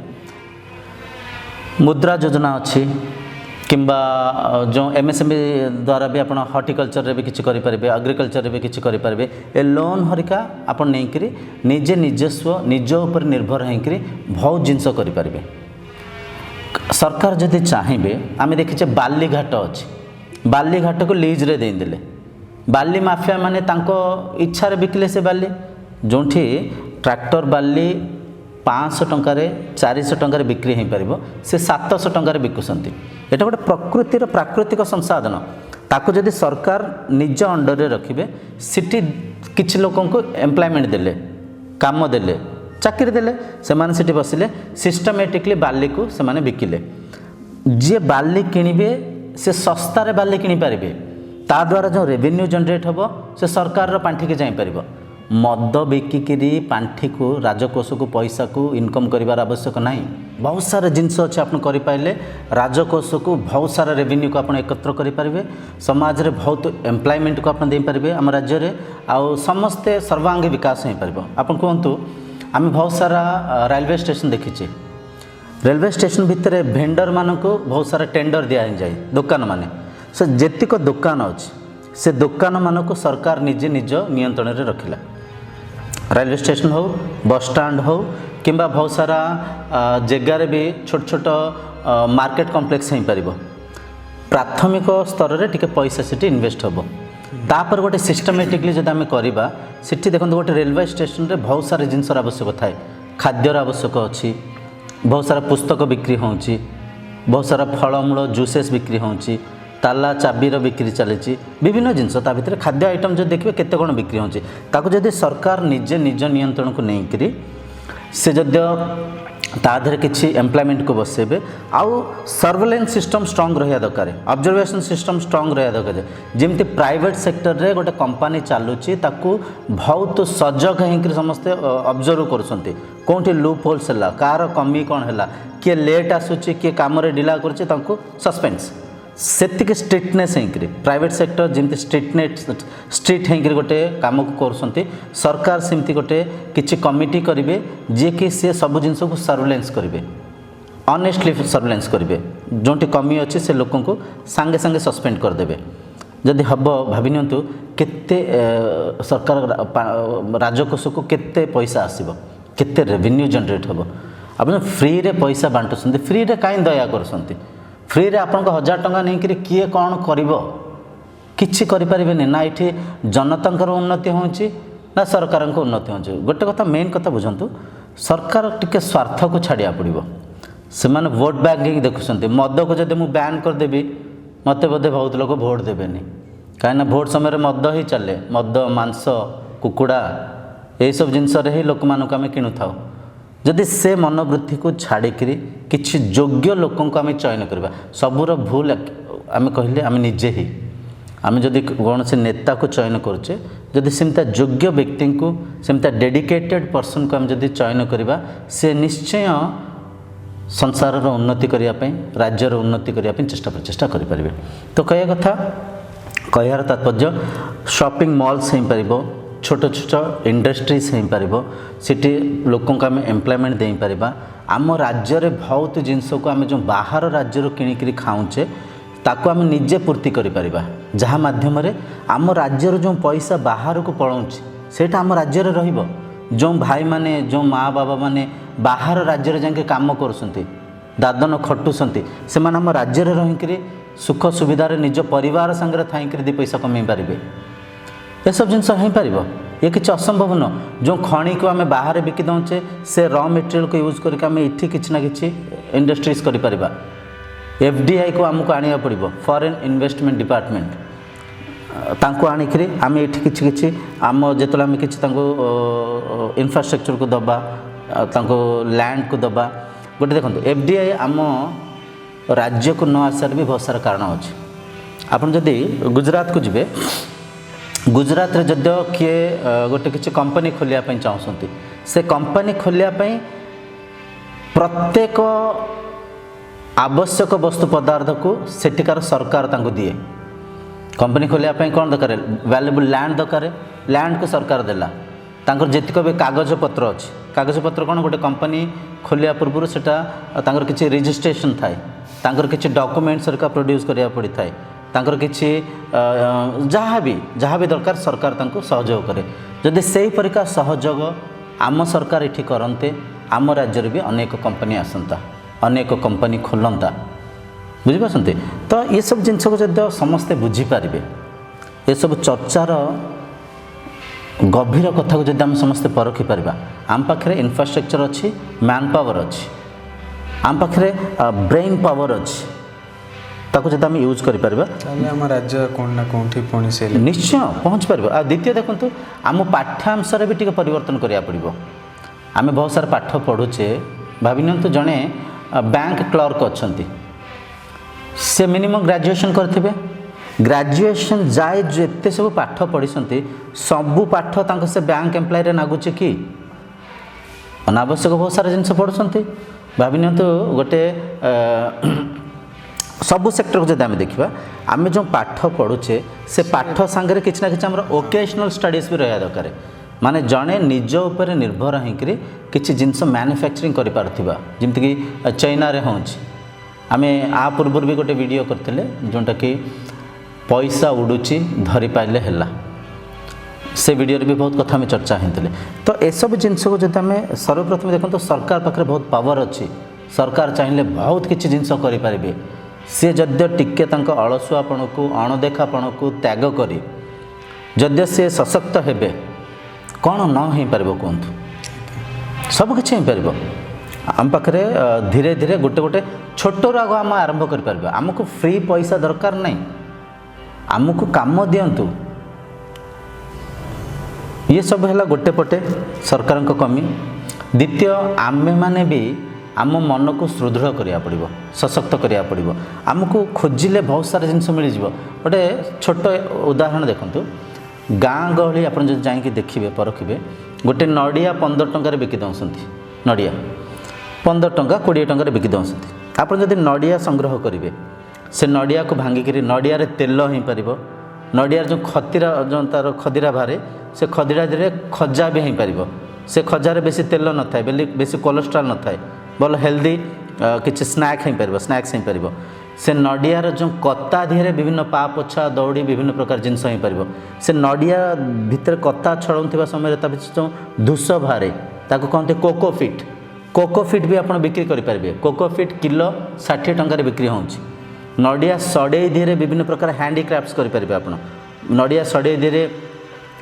मुद्रा योजना अच्छी किंबा जो एमएसएमई द्वारा भी आप हॉर्टिकल्चर रे भी किसी करें एग्रीकल्चर रे भी किसी करें ए लोन हरिका आप नहीं निजे निजस्व निज उपर निर्भर होकर बहुत जिनस करें सरकार जदि चाहिए आम देखीचे बालीघाट अच्छी बालीघाट को लीज रे देदेले बाली माफिया माने तांको इच्छा रे बिकले से बाली जो ट्रैक्टर बाली 500 टंकार 400 टंकार बिक्री हो पार से 700 टंकार बिकुंट एटा गोटे प्रकृतिर प्राकृतिक संसाधन ताको जदि सरकार निज अंडर रे रखिबे सिटी किछि लोकन को एम्प्लॉयमेंट देले काम देले चाकरी देले से माने सिटी बसिले सिस्टमेटिकली बाली को से माने बिकिले जे बाली किनिबे से सस्ता रे बाली किनि पारिबे ता द्वारा जो रेवेन्यू जनरेट होबो से सरकार रो पांठी के जाई परिबो मद बिकिकी पांठी को राजकोष को पैसा को इनकम करिवार आवश्यक नहीं बहुत सारे जिनस अच्छे आप करें राजकोष को बहुत सारा रेवेन्यू को आप एकत्र करें समाज रे बहुत एम्प्लॉयमेंट को आप देपारे आम राज्य में आउ समस्ते सर्वांगी विकास हो पार आप कहतु आम बहुत सारा रेलवे स्टेशन देखीचे रेलवे स्टेशन भितर भेंडर मानक बहुत सारा टेंडर दिया जाए दुकान माने से जेतिक दुकान अच्छी से दुकान मानक सरकार निजे निज नियंत्रण में रखिला रेलवे स्टेशन हो बस स्टैंड हो किंबा बहुत सारा जगार भी छोट छोट मार्केट कॉम्प्लेक्स हो पार प्राथमिक स्तर में टिके पैसा से इन्वेस्ट हम तापर गोटे सिस्टमेटिकली जब आम करवा सीठी देखो गोटे रेलवे स्टेशन रे बहुत सारे जिनसर आवश्यक थाए खाद्यर आवश्यक अच्छी बहुत सारा पुस्तक बिक्री होची बहुत सारा फलमूल जूसेस बिक्री होची ताला चाबीर बिक्री चली विभिन्न जिनस ता भितर खाद्य आइटम जो देखिए केते कौन बिक्री होची ताको जदि सरकार निजे निज नियंत्रण को लेकर से जदि ता देहरे किसी एम्प्लॉयमेंट को बसेबे आउ सर्वेलेंस सिस्टम स्ट्रांग रहा दरकार ऑब्जर्वेशन सिस्टम स्ट्रांग रहा दरकार जमती प्राइवेट सेक्टर रे गोटे कंपनी चलुची ताकू बहुत सजग होकर समस्ते ऑब्जर्व करुँचे कौटी लूप होल्स है कार कमी कौन है किए लेट आसूची किए कम ढिला करुँचे सस्पेंस सेतिक स्ट्रिक्टनेस होकर प्राइवेट सेक्टर जमी स्ट्रिक्ट होकर गोटे कम को कर सरकार सेमती गोटे किसी कमिटी करेंगे जी कि सी सब जिन को सर्वेलेंस करेंगे ऑनेस्टली सर्वेलेंस करेंगे जोटी कमी अच्छी से लोक को सांगे सांगे सस्पेंड करदे जदि हम भाविनियंतु केते सरकार राजकोष को केते पैसा आसीबो केते रेवेन्यू जनरेट हम आप फ्री रे पैसा बांटुंट फ्री रे कहीं दया करसंती फ्री रे आपन को 1000 टंका नहीं करी किए कौन करिवो किछि करि परिबेनी ना इठी जनतांकर उन्नति होउची ना सरकार को उन्नति होउची गोटे कथा मेन कथा बुझंतु सरकार टिके स्वार्थ को छाड़िया पड़िबो से माने वोट बैंकिंग देखुसंती मद को जदि मु बैन कर देबी मते बोधे बहुत लोग वोट देबेनी काहे भोट समय मद ही चले मद मांस कुकुड़ा यही सब जिनस ही लोक मानक आम किणु था जदि से मनोवृत्ति को छाड़िकी किसी योग्य लोकों को आम चयन करवा सबूर भूल आम कहले आम निजे ही आम जदि कौन से नेता को चयन करुचे जदि सेमता योग्य व्यक्ति को सेमता डेडिकेटेड पर्सन को आम जदि चयन करवा से निश्चय संसार उन्नति करने राज्यर उन्नति करने चेष्टा प्रचेषा करें तो कह कथा कहार तात्पर्य शॉपिंग मॉल्स हो पार छोट छोट इंडस्ट्रीज हो पार सिटी लोकों को आम एम्प्लॉयमेंट दे पार आम राज्य में बहुत जिनस को आम जो बाहर राज्य किणिकी खाऊचे ताको आम निजे पूर्ति करें जहाँ मध्यम आम राज्य जो पैसा बाहर को पलाऊँच सेटा आम राज्य रहिबो जो भाई माने जो माँ बाबा माने बाहर राज्य जाके काम करुँच दादन खटुंट से आम राज्य रहीकि सुख सुविधार निज परिवार सांगे थी दी पैसा कमे पारे ये सब जिन हो पार ये किसी असंभव न जो खणी को आम बाहर बिकी दौचे से र मेटेरियल को यूज करके आम इठी किसी ना कि इंडस्ट्रीज कर FDI को आमको आने पड़ो फॉरेन इन्वेस्टमेंट डिपार्टमेंट तांको आनिकरी आम ये किसी आम जो आम कि इंफ्रास्ट्रक्चर को दबा तांको लैंड को दबा गोटे देखो FDI आम राज्य को न आसार भी बहुत सारा कारण अच्छे आप जदि गुजरात को जी गुजरात रे जद किए गोटे किसी कंपनी खोलिया चाहते से कंपनी खोलिया प्रत्येक आवश्यक वस्तु पदार्थ को सेठिकार सरकार तांको दिए कंपनी खोलिया कौन दरकार वैल्यूबल लैंड दरकार लैंड को सरकार देला तांकर जेतिक भी कागज पत्र अच्छी कागज पत्र कौन गोटे कंपनी खोलिया पूर्व सेटा तांकर किसी रजिस्ट्रेशन थाए तांकर किसी डॉक्यूमेंट्स सरकार प्रोड्यूस करिया पड़ी थाए तांकर किसी जहाँ भी दरकार सरकार तांको सहयोग करे जदि से परिका सहयोग आम सरकार इठी करते आम राज्य भी अनेक कंपनी आसंता अनेक कंपनी खोलता बुझिपारते तो ये सब जिनस को जब समस्ते बुझीपारे ये सब चर्चार गभीर कथा को जब आम समस्ते परखी पारिबा आम पाखे इन्फ्रास्ट्रक्चर अच्छी मैन पावर अच्छी आम पाखे ब्रेन पावर अच्छी ताको जब आम यूज कर
राज्य कौन ना कौन पहुँचे
निश्चय पहुँच पार आ द्वितीय देखो आम पाठ्यांशर भी टी परिवर्तन करा पड़ो आम बहुत सारा पाठ पढ़ुचे भाविनियंतु जड़े बैंक क्लर्क अच्छा से मिनिमम ग्रेजुएशन करथिबे ग्रेजुएशन जाए जेते सब पाठ पढ़ी सबू पाठ तांको से बैंक एम्प्लॉय रे नागुचे कि अनावश्यक बहुत सारा जिनस पढ़ुंट भाविनियंतु गोटे सबू सेक्टर को जब आम देखा आम जो पाठ पढ़ुचे से पाठ सांगे किसी ना कि ओकेजनाल स्टडीज भी रहा दरकार माने जड़े निज उपर निर्भर होकर किसी जिनस मैन्युफैक्चरिंग कर पारुथिबा जेमतिक चाइना रे होउछि आमे आ पूर्व भी गोटे वीडियो करथिले जोंटा कि पैसा उडुची धरी पाइले हैला से वीडियो भी बहुत कथा में चर्चा होते तो ए सब जिनस को जब आम सर्वप्रथम देखो तो सरकार पाखे बहुत पावर अच्छी सरकार चाहिए बहुत किसी जिनस करें सी जद्य टिके अलसुआपण को अणदेखापण को त्याग कर जद्य सी सशक्त हेबे कौन न हो पार कहतु सबकि हो पार आम पाखे धीरे धीरे गोटे गोटे छोटर आग आम आरंभ कर आमको फ्री पैसा दरकार नहीं आमको काम दिंतु ये सब है गोटे पटे सरकार कमी द्वितीय आमे माने भी आम मन को सुदृढ़ करा पड़ो सशक्त करा पड़ो आमको खोजिले बहुत सारा जिनस मिल गोटे छोट उदाहरण देखु गाँ गहली आप जाकि देखिए परखिए गोटे नड़िया 15 टंकार बिकी दौरान नड़िया 15 टंका 20 टंकार बिकी दौरान आप नड़िया संग्रह करेंगे से नड़िया को भांगिक नड़िया तेल हो पार नड़िया जो खतीरा जो तार खदीरा बाहर से खदीरा धीरे खजा भी हो पार से खजार बेसी तेल न था बेसी कोलेस्ट्रॉल न था भल हेल्दी किसी स्नैक हो पार स्नैक्स हो पार से नड़ियार जो कत्ता धीरे विभिन्न पा पोछा दौड़ी विभिन्न प्रकार जिनस हो पार से नड़िया भितर कत्ता छड़ाऊा समय जो धूस बाहर ताको कहते कोकोफिट भी आप बिक्री करेंगे कोकोफिट किलो 60 टंकार बिक्री होउछि नड़िया सड़े धीरे विभिन्न प्रकार हैंडीक्राफ्ट्स करेंगे आप नड़िया सड़े धीरे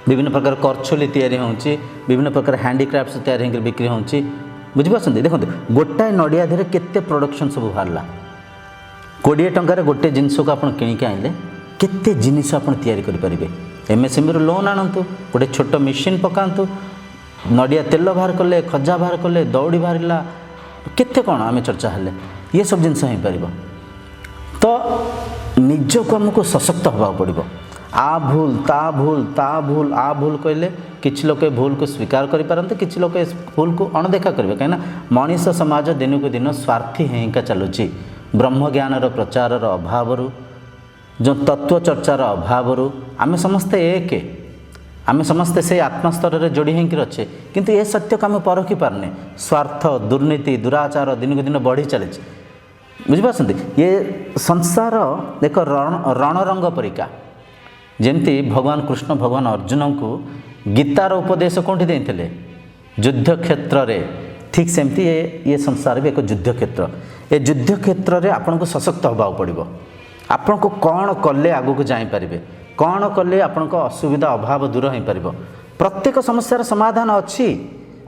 विभिन्न प्रकार करछुली तैयारी होउछि विभिन्न प्रकार हैंडीक्राफ्ट्स तैयारी होकर बिक्री होउछि बुझिपारछन्ती देखो गोटाए नड़िया धीरे केते प्रोडक्शन सब बाहरला 20 टंकार गोटे जिनस को आप किणिक आइले केते जिनिस आप तैयारी करेंगे एमएसएमई रो लोन आणतु गोटे छोट मेसीन पकातु नड़िया तेल बाहर कले खजा बाहर कले दौड़ी बाहरला केते कौन आम चर्चा हेले ये सब जिनस हो पार तो निजको आमको सशक्त होगा पड़ो आ भूल ता भूल ता भूल आ भूल कहले किछि लोक भूल को स्वीकार करि पारंते किछि लोक भूल को अणदेखा करेंगे कहीं मनीष समाज दिन को दिन स्वार्थी हेका चलुची ब्रह्म ज्ञानर प्रचार अभाव जो तत्व चर्चार अभाव आम समस्ते एक आम समस्ते से आत्मस्तर में जोड़ी होकर अच्छे किंतु ये सत्य को आम परखी पारने स्वार्थ दुर्नीति दुराचार दिन को दिन बढ़ी चली बुझिपारछन्ती ये संसार एक रणरंग परिका जेमती भगवान कृष्ण भगवान अर्जुन को गीतार उपदेश कौटी देते युद्ध क्षेत्र में ठीक सेमती ये संसार भी एक युद्ध क्षेत्र ये युद्ध क्षेत्र में आपन को सशक्त होगा पड़ो आपन को कौन कले आगू को जापर कौन कले आपन को असुविधा अभाव दूर हो पार प्रत्येक समस्यार समाधान अच्छी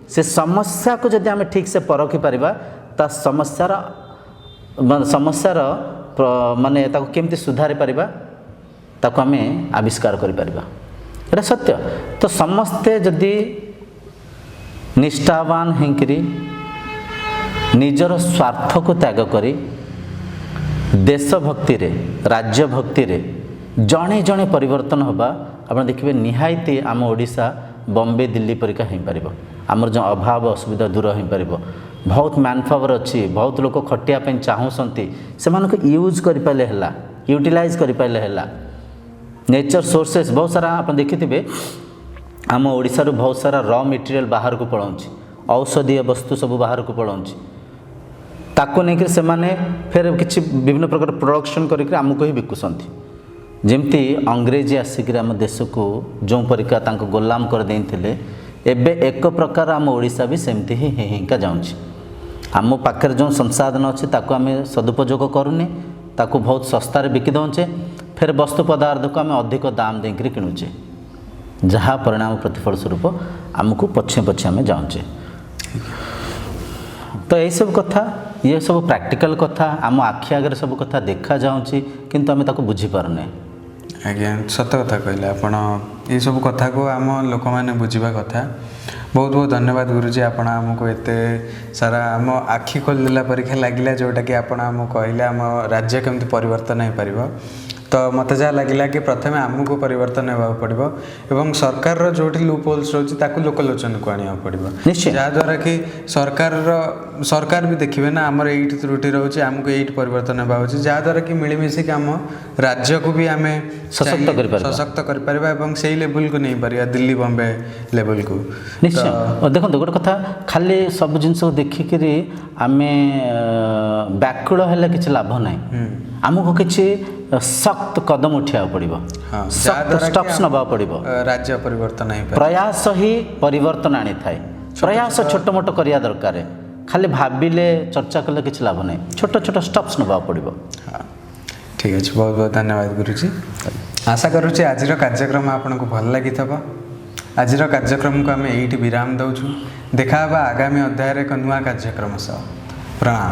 से समस्या को जब आम ठीक से परखी पारिबा ता समस्यार माने ताको केमती सुधारी पारिबा ताको आम आविष्कार करि पारिबा एटा सत्य तो समस्ते जदि निष्ठावान होकरी निजर स्वार्थ को त्याग करी देशभक्ति रे राज्य भक्ति रे जड़े जड़े परिवर्तन होगा आप देखिए निहायती आम ओडिशा बॉम्बे दिल्ली परिका हो पार आमर जो अभाव असुविधा दूर हो पार बहुत मैनपावर अच्छी बहुत लोग खटिया चाहूँगी से यूज करें यूटिलाइज करें नेचर सोर्सेस बहुत सारा आप देखिथे आम ओडिशा रू बहुत सारा रॉ मटेरियल बाहर को पलाऊँच औषधीय वस्तु सब बाहर को पलाऊँच ताको नहीं से फिर किसी विभिन्न प्रकार प्रोडक्शन करके आमको ही बिकुंट जमती अंग्रेजी आसिक आम देश को जो परिका गोलाम कर देते एबे एक प्रकार आम ओडिशा भी सेमती ही हिंका जाऊँगी आम पाखे जो संसाधन अच्छे ताको आम सदुपयोग करूने ताको बहुत सस्तार बिकी दौचे फिर वस्तु पदार्थ को आम अधिक दाम देकर किणुचे जहाँ परिणाम प्रतिफल स्वरूप आमको पछे पछे आम जाऊँचे तो यही सब कथा ये सब प्रैक्टिकल कथा आम आखि आगे सब कथा देखा जाऊँगी किंतु आम ताको बुझी पारने
आज्ञा सत कथा कहले आपण ये सब कथा को आम लोक मैंने बुझा कथा बहुत बहुत धन्यवाद गुरुजी आपण आमको एते सारा आम आखि खोल देला परीक्षा लगिला जोटा कि आपण आम कहले आम राज्य केमती परिवर्तन हो पार ତ ମୋତେ ଯାହା ଲାଗିଲା କି ପ୍ରଥମେ ଆମକୁ ପରିବର୍ତ୍ତନ ହେବାକୁ ପଡ଼ିବ ଏବଂ ସରକାରର ଯେଉଁଠି ଲୁପ୍ ହୋଲ୍ସ ରହୁଛି ତାକୁ ଲୋକଲୋଚନକୁ ଆଣିବାକୁ ପଡ଼ିବ।
ନିଶ୍ଚୟ।
ଯାହାଦ୍ୱାରା କି ସରକାର ବି ଦେଖିବେ ନା ଆମର ଏଇଠି ତ୍ରୁଟି ରହୁଛି, ଆମକୁ ଏଇଠି ପରିବର୍ତ୍ତନ ହେବା ହେଉଛି, ଯାହାଦ୍ୱାରା କି ମିଳିମିଶିକି ଆମ ରାଜ୍ୟକୁ ବି ଆମେ ସଶକ୍ତ କରିପାରିବା ଏବଂ ସେଇ ଲେଭେଲକୁ ନେଇପାରିବା, ଦିଲ୍ଲୀ ବମ୍ବେ ଲେଭେଲକୁ।
ନିଶ୍ଚୟ। ଦେଖନ୍ତୁ ଗୋଟେ କଥା, ଖାଲି ସବୁ ଜିନିଷକୁ ଦେଖିକିରି ଆମେ ବ୍ୟାକୁଳ ହେଲେ କିଛି ଲାଭ ନାହିଁ। ଆମକୁ କିଛି ସଖ୍ତ କଦମ ଉଠିବାକୁ ପଡ଼ିବ, ଷ୍ଟେପ୍ସ ନେବାକୁ ପଡ଼ିବ।
ରାଜ୍ୟ ପରିବର୍ତ୍ତନ ହେଇପାରେ।
ପ୍ରୟାସ ହିଁ ପରିବର୍ତ୍ତନ ଆଣିଥାଏ। ପ୍ରୟାସ ଛୋଟ ମୋଟ କରିବା ଦରକାର, ଖାଲି ଭାବିଲେ ଚର୍ଚ୍ଚା କଲେ କିଛି ଲାଭ ନାହିଁ। ଛୋଟ ଛୋଟ ଷ୍ଟେପ୍ସ ନେବାକୁ ପଡ଼ିବ।
ହଁ, ଠିକ୍ ଅଛି। ବହୁତ ବହୁତ ଧନ୍ୟବାଦ ଗୁରୁଜୀ। ଆଶା କରୁଛି ଆଜିର କାର୍ଯ୍ୟକ୍ରମ ଆପଣଙ୍କୁ ଭଲ ଲାଗିଥିବ। ଆଜିର କାର୍ଯ୍ୟକ୍ରମକୁ ଆମେ ଏଇଠି ବିରାମ ଦେଉଛୁ। ଦେଖା ହେବା ଆଗାମୀ ଅଧ୍ୟାୟରେ ଏକ ନୂଆ କାର୍ଯ୍ୟକ୍ରମ ସହ। ପ୍ରଣାମ।